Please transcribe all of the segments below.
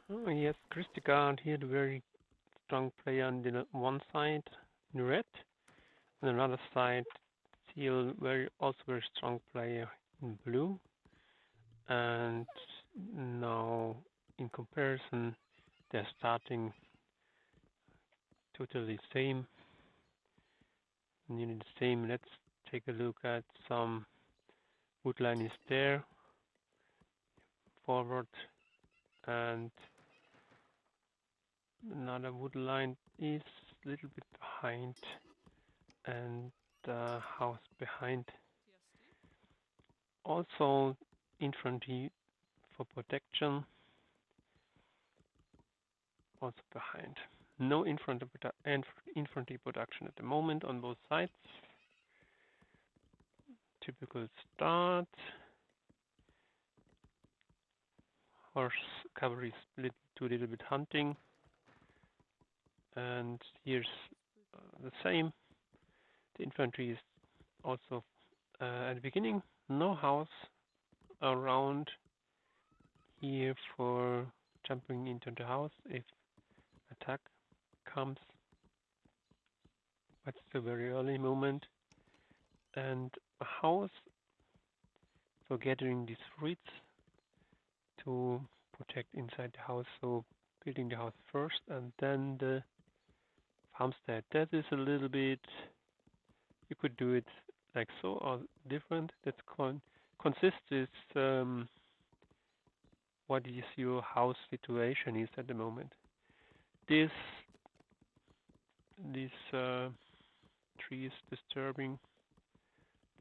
Oh, yes, Christigard here, the very strong player on the one side in red, and another side, Seal, very also very strong player in blue. And now, in comparison, they're starting totally same, nearly the same. Let's take a look at some wood line is there, forward, and another wood line is a little bit behind, and the house behind. Also, infantry for protection, also behind. No infantry production at the moment on both sides. Typical start. Horse cavalry split to a little bit hunting. And here's the same. The infantry is also at the beginning. No house around here for jumping into the house if attack comes. But it's a very early moment. And a house for gathering these fruits to protect inside the house. So building the house first and then the farmstead. That is a little bit, you could do it like so or different. That's consists is what is your house situation is at the moment. This tree is disturbing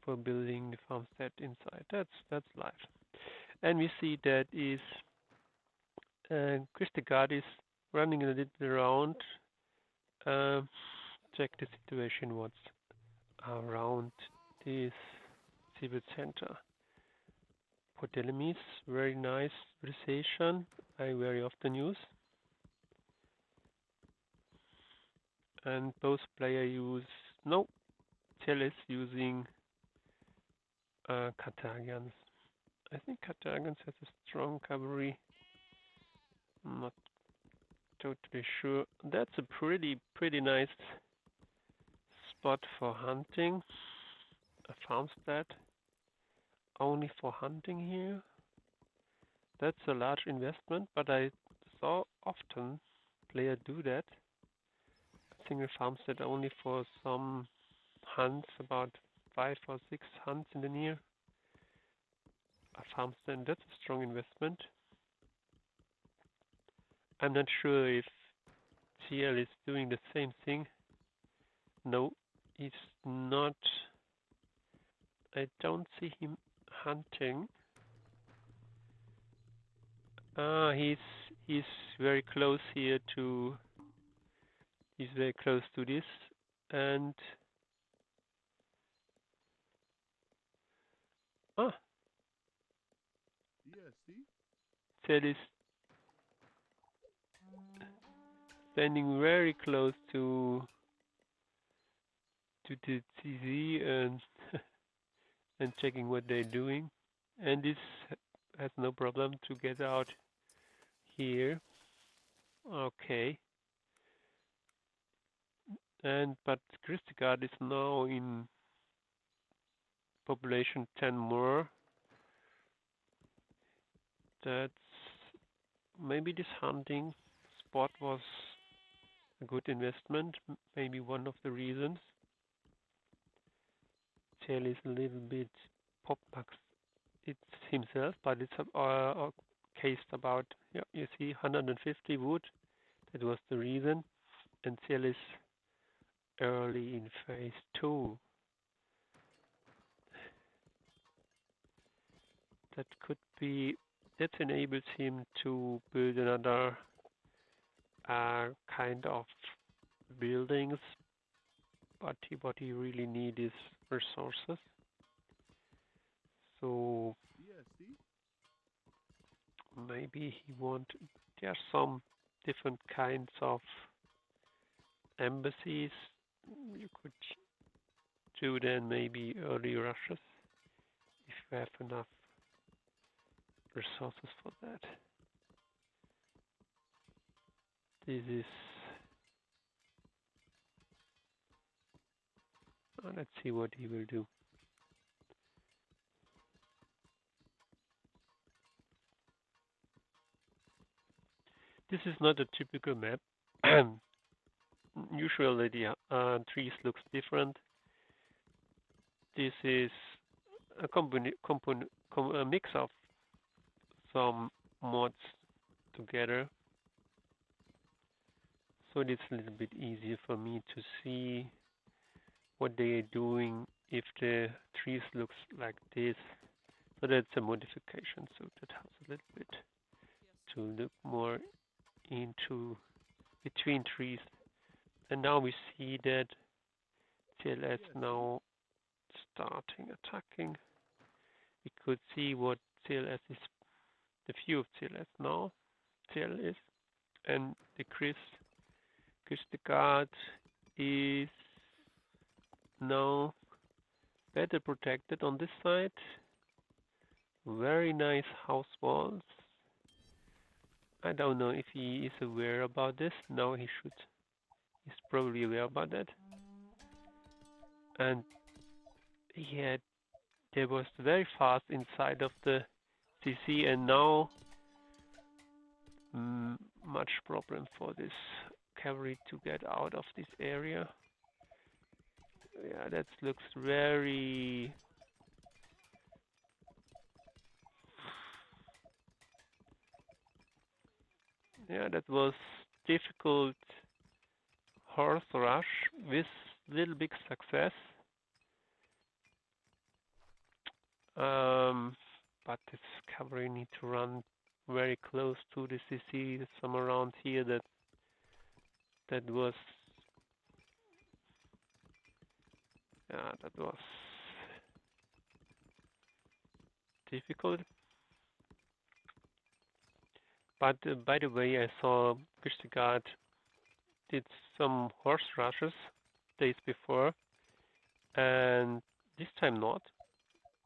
for building the farmstead inside. That's life. And we see that is Christegard is running a little bit around. Check the situation what's around this civil center. Ptolemy's very nice civilization. I very often use. And both players use Celis using Carthaginians. I think Carthaginians has a strong cavalry. I'm not totally sure. That's a pretty nice spot for hunting. A farmstead only for hunting here. That's a large investment, but I saw often players do that. A single farmstead only for some hunts, about 5 or 6 hunts in the near. A farmstead, that's a strong investment. I'm not sure if CL is doing the same thing. No, he's not. I don't see him hunting. He's very close here to. He's very close to this, and Cell is standing very close to the CZ and and checking what they're doing, and this has no problem to get out here. Okay. But Christigard is now in population 10 more. That's maybe this hunting spot was a good investment, maybe one of the reasons. Tail is a little bit pop-max it's himself, but it's a case about, yeah, you see 150 wood. That was the reason. And Ciel is early in phase 2. That could be, that enables him to build another kind of buildings, but what he really needs is resources. So maybe he there are some different kinds of embassies. You could do then maybe early rushes if you have enough resources for that. This is... let's see what he will do. This is not a typical map. Usually the trees looks different. This is a mix of some mods together. So it's a little bit easier for me to see what they are doing if the trees looks like this. So that's a modification. So that helps a little bit to look more into between trees. And now we see that TLS now starting attacking. We could see what TLS is, the view of TLS now. TL is, and the the guard is now better protected on this side. Very nice house walls. I don't know if he is aware about this. Now he should. He's probably aware about that. And yeah, there was very fast inside of the CC, and now much problem for this cavalry to get out of this area. Yeah, that looks very... Yeah, that was difficult horse rush with little big success. But this cavalry need to run very close to the CC. There's some around here that was... Yeah, that was difficult. But by the way, I saw Guard did some horse rushes days before, and this time not,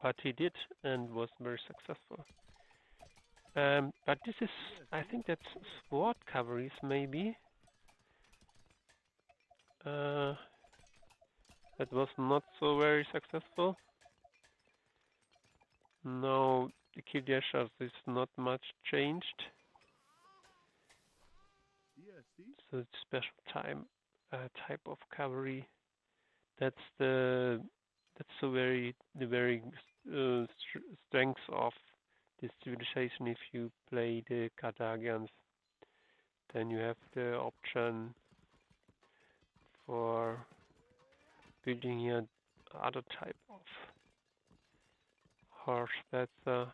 but he did and was very successful. But this is, I think that's sword cavalries maybe. That was not so very successful. No, the KateGUI is not much changed. So it's special type of cavalry. That's the very strength of this civilization. If you play the Carthaginians, then you have the option for building here other type of horse. That's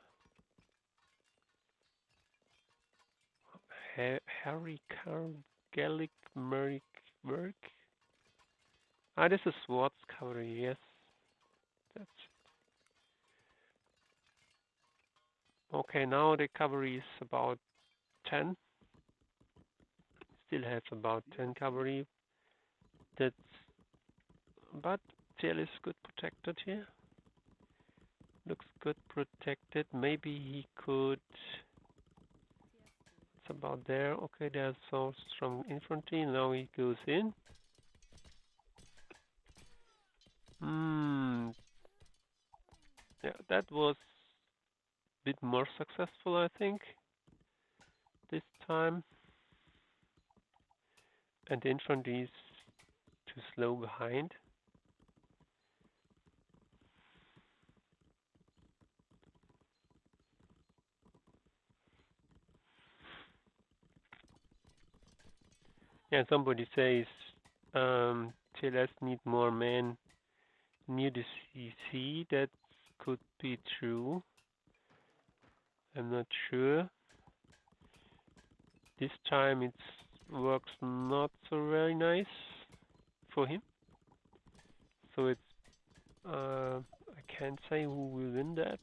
Harry Gallic Merrick work. This is swords cavalry, yes. That's okay. Now the cavalry is about 10. Still has about 10 cavalry. But Tail is good protected here. Looks good protected. Maybe he could... It's about there. Okay, there's so strong infantry. Now he goes in. Yeah, that was a bit more successful, I think, this time. And the infantry is too slow behind. Yeah, somebody says TLS need more men near the CC. That could be true. I'm not sure. This time it works not so very nice for him. So it's I can't say who will win that.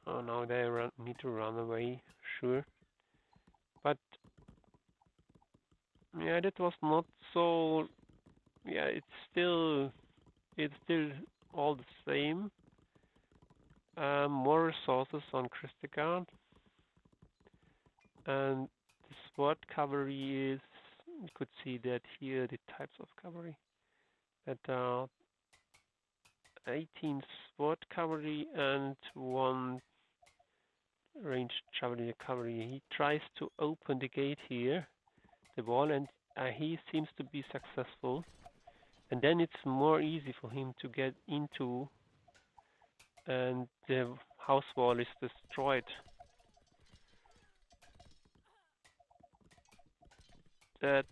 Oh no, they need to run away, sure. But yeah, that was not so. Yeah, it's still all the same. More resources on Christigard. And the sword cavalry is, you could see that here, the types of cavalry. That are 18 sword cavalry and 1 ranged javelin cavalry. He tries to open the gate here, the wall, and he seems to be successful. And then it's more easy for him to get into, and the house wall is destroyed. That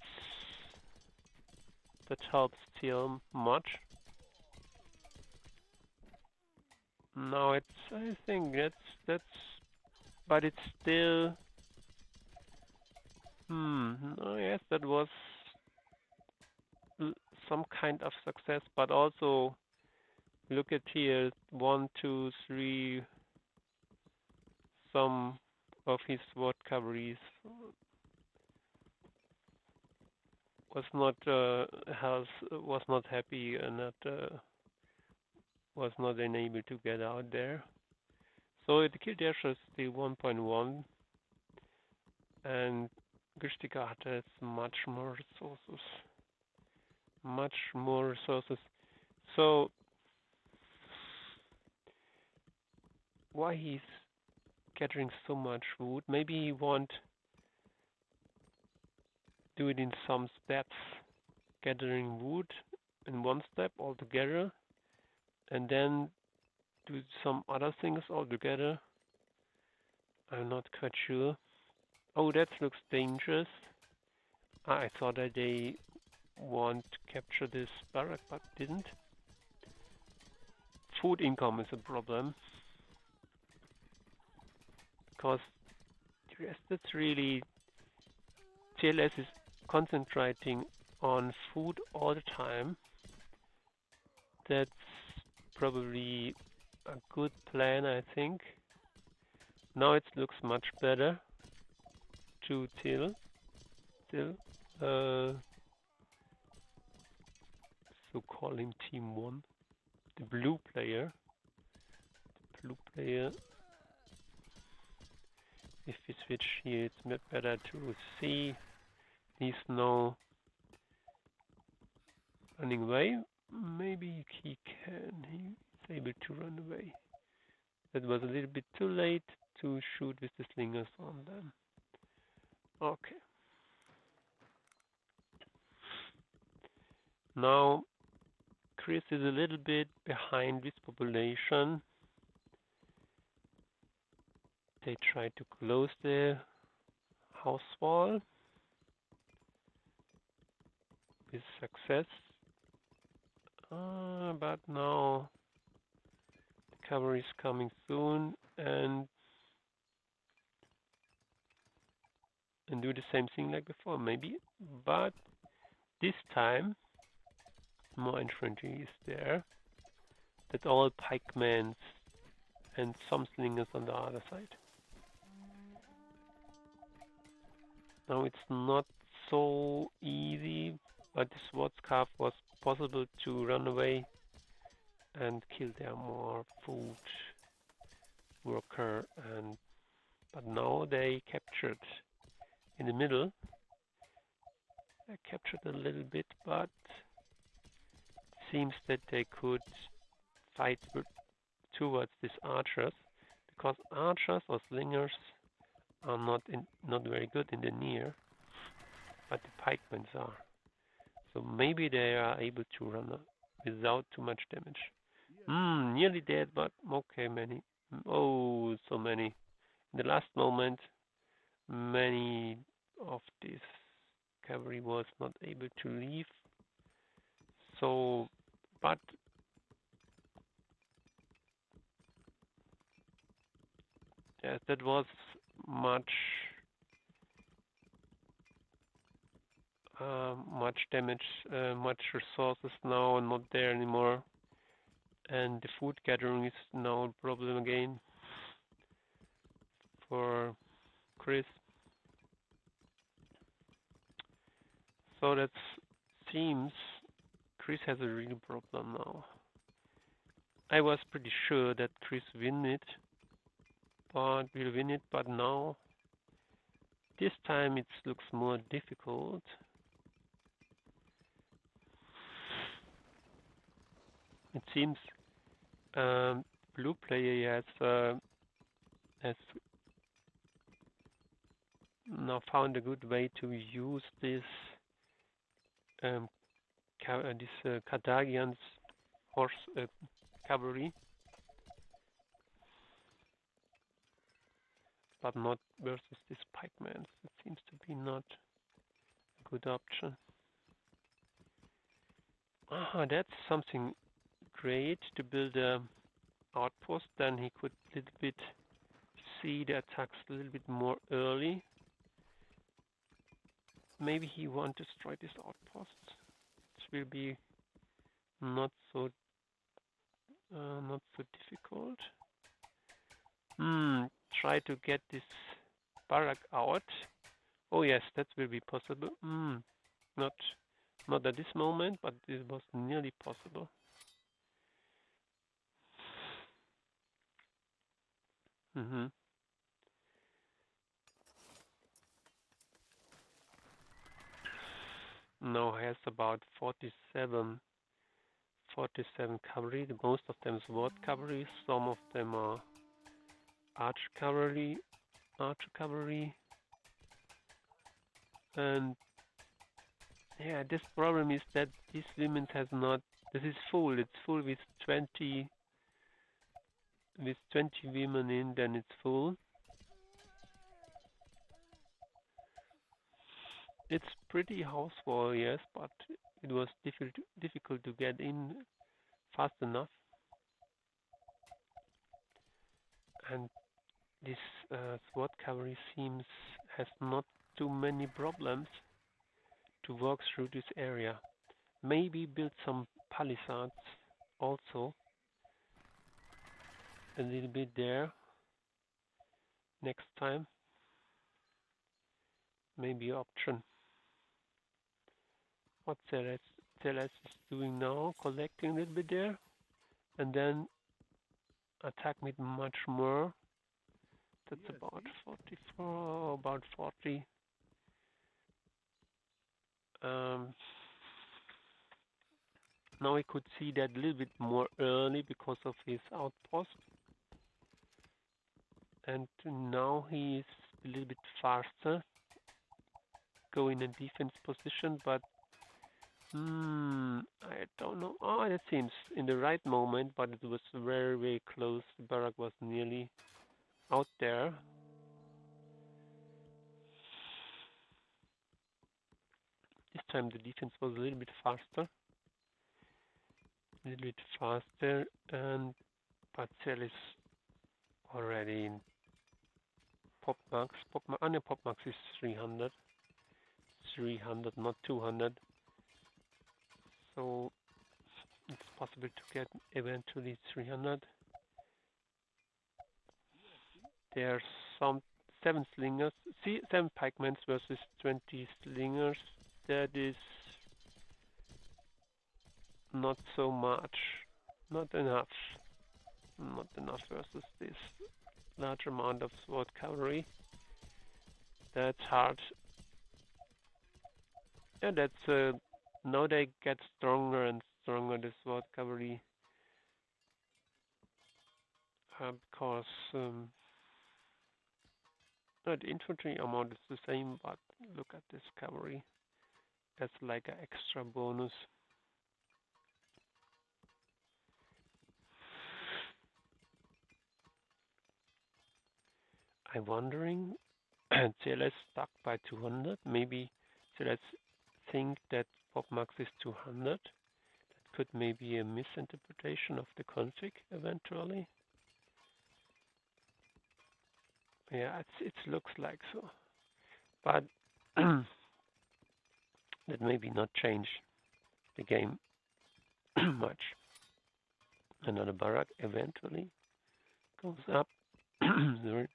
helps still much. Now I think that's, but it's still. Oh yes, that was some kind of success, but also look at here, 1, 2, 3. Some of his sword cavalries was not happy and was not enabled to get out there. So the kill dash is the 1.1, and Güstica has much more resources. So why he's gathering so much wood? Maybe he won't do it in some steps, gathering wood in one step altogether, and then do some other things altogether. I'm not quite sure. Oh, that looks dangerous. I thought that they want to capture this barrack, but didn't. Food income is a problem, because the rest it's really, TLS is concentrating on food all the time. That's probably a good plan, I think. Now it looks much better to till. So call him Team 1. The blue player. If we switch here, it's better to see. He's now running away. Maybe he can. He's able to run away. That was a little bit too late to shoot with the slingers on them. Okay. Now, Chris is a little bit behind this population. They try to close the house wall with success. But now the cavalry is coming soon and do the same thing like before, maybe. But this time, more infantry is there. That's all pikemen and some slingers on the other side. Now it's not so easy, but the swordCav was possible to run away and kill their more food worker, but now they captured in the middle. They captured a little bit, but it seems that they could fight towards these archers, because archers or slingers are not very good in the near, but the pikemen are. So maybe they are able to run without too much damage. Nearly dead, but okay, many. Oh, so many. In the last moment, many of this cavalry was not able to leave. So, but yes, that was much damage, much resources now not there anymore, and the food gathering is now a problem again for Chris. So that seems Chris has a real problem now. I was pretty sure that Chris will win it, but now This time it looks more difficult. It seems blue player has now found a good way to use this Cardagian's horse cavalry, but not versus this PikeMen. It seems to be not a good option. That's something great to build a outpost. Then he could a little bit see the attacks a little bit more early. Maybe he won't destroy this outpost. It will be not so difficult. Try to get this barrack out. Oh yes, that will be possible. Not at this moment, but it was nearly possible. Now has about 47 cavalry. Most of them sword cavalry. Some of them are archer cavalry. And yeah, this problem is that this women has not. This is full. It's full with 20 women in. Then it's full. It's pretty houseful, yes, but it was difficult to get in fast enough. And this SWAT cavalry has not too many problems to walk through this area. Maybe build some palisades also a little bit there next time. Maybe option. What s.e.e.h is doing now, collecting a little bit there, and then attack with much more. That's about 44, about 40. Now we could see that a little bit more early because of his outpost. And now he is a little bit faster, go in a defense position, but I don't know. Oh, that seems in the right moment, but it was very, very close. The barrack was nearly out there. This time the defense was a little bit faster. And Parcel is already in pop max. Pop max is 300. 300, not 200. So it's possible to get eventually 300. There's some 7 slingers. See, 7 PikeMen versus 20 slingers. That is not so much. Not enough versus this large amount of sword cavalry. That's hard. Yeah, that's now they get stronger and stronger, the sword cavalry, because the infantry amount is the same, but look at this cavalry. That's like an extra bonus. I'm wondering, s.e.e.h stuck by 200. Maybe s.e.e.h think that pop max is 200. That could maybe a misinterpretation of the config eventually. Yeah, it looks like so, but that maybe not change the game much. Another barrack eventually goes up. Sorry.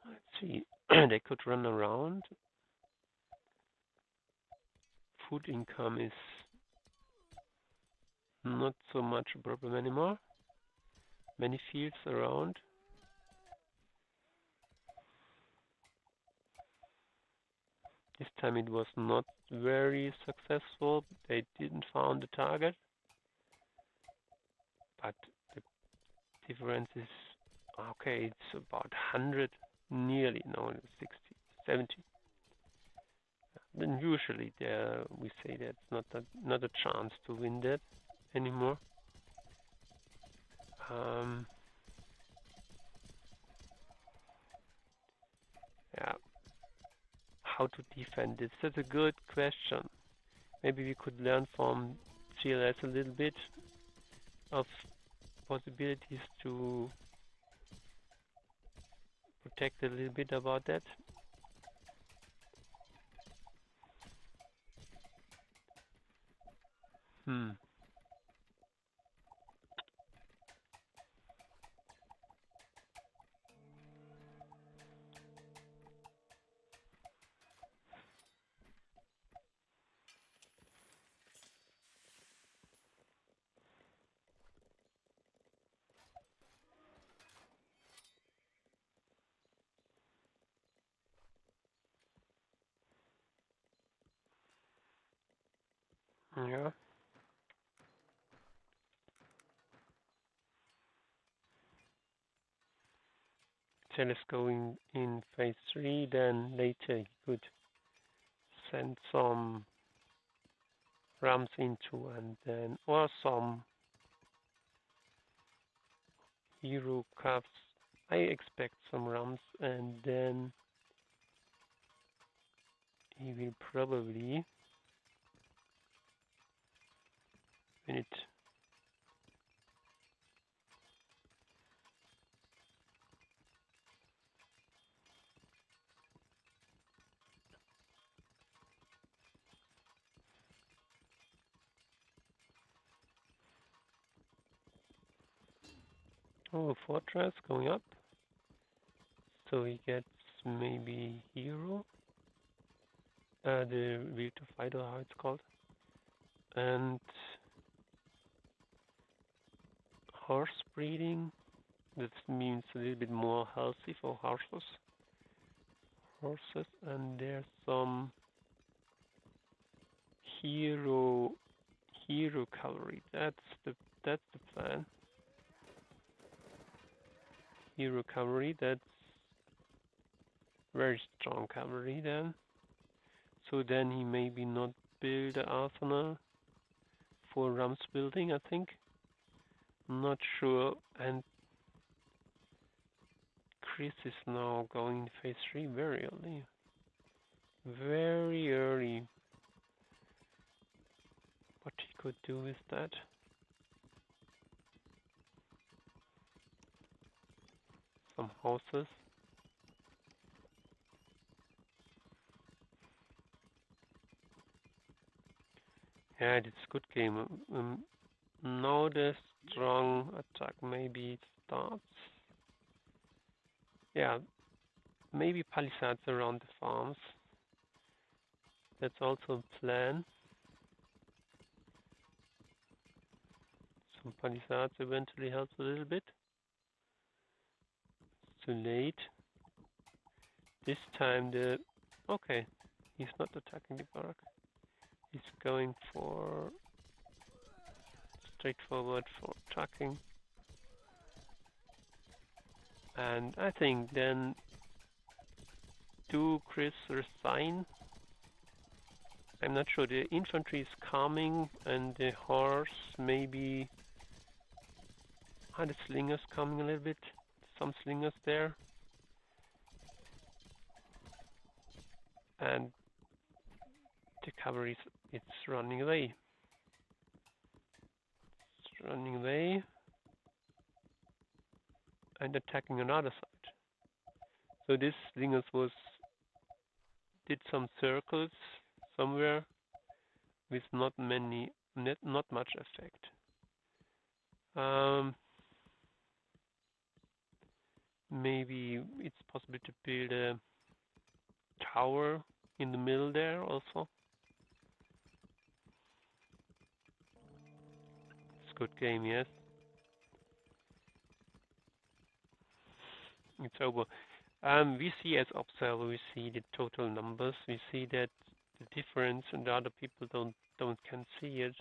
Let's see. They could run around food income is not so much a problem anymore. Many fields around. This time it was not very successful. They didn't found the target. But the difference is, okay, it's about 100, nearly, no, 60, 70. Then usually there we say that's not a chance to win that anymore. Yeah. How to defend this? That's a good question. Maybe we could learn from GLS a little bit of possibilities to protect a little bit about that. Yeah. Tell us going in phase 3, then later he could send some rams into, and then or some hero calves. I expect some rams, and then he will probably win it. Oh, fortress going up. So he gets maybe hero. The wheel to fight, or how it's called. And horse breeding. That means a little bit more healthy for horses. And there's some hero cavalry. That's the plan. Hero cavalry. That's very strong cavalry then. So then he maybe not build an arsenal for rams building, I think. Not sure. And Chris is now going in phase 3 very early. Very early. What he could do with that. Some houses. Yeah, it's a good game. Now the strong attack maybe starts. Yeah, maybe palisades around the farms. That's also a plan. Some palisades eventually helps a little bit. It's too late. This time okay, he's not attacking the barrack. He's going for straightforward for attacking. And I think then do Chris resign? I'm not sure. The infantry is coming and the horse maybe. The slingers coming a little bit. Some slingers there. And the cavalry, it's running away. It's running away. And attacking another side. So this slingers did some circles somewhere with not much effect. Maybe it's possible to build a tower in the middle there also. good game, yes. It's over. We see as observer, we see the total numbers. We see that the difference, and the other people can see it.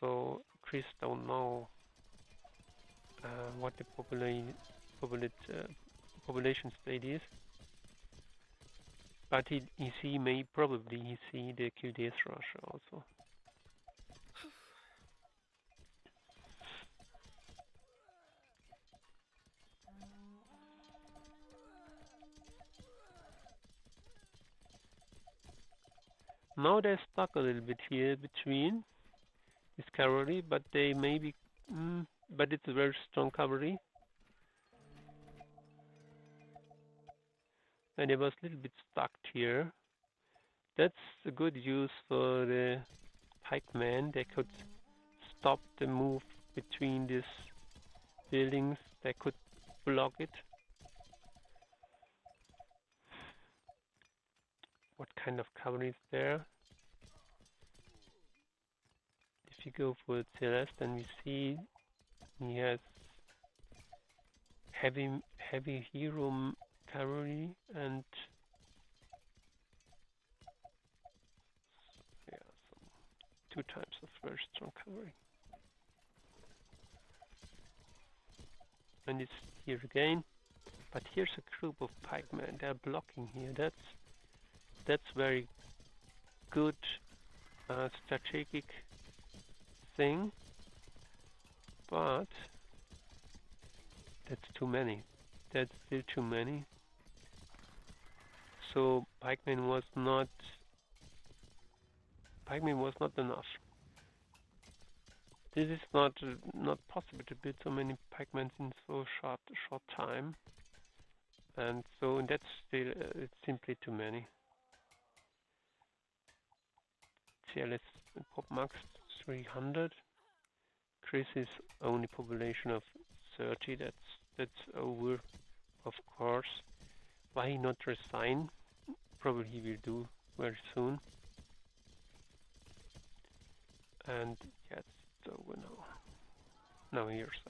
So Chris don't know what the population state is, but he probably see the QDS Russia also. Now they're stuck a little bit here between this cavalry, but they maybe, but it's a very strong cavalry. And it was a little bit stuck here. That's a good use for the PikeMen. They could stop the move between these buildings. They could block it. What kind of cavalry is there? If you go for Celeste, then we see he has heavy hero cavalry and yeah, so 2 times of very strong cavalry. And it's here again, but here's a group of pikemen. They're blocking here. That's very good strategic thing, but that's too many. That's still too many. So pikemen was not enough. This is not possible to build so many pikemen in so short time, and so that's still it's simply too many. CLS pop max 300. Chris is only population of 30. That's over, of course. Why not resign? Probably he will do very soon. And yeah, it's over now. Now here's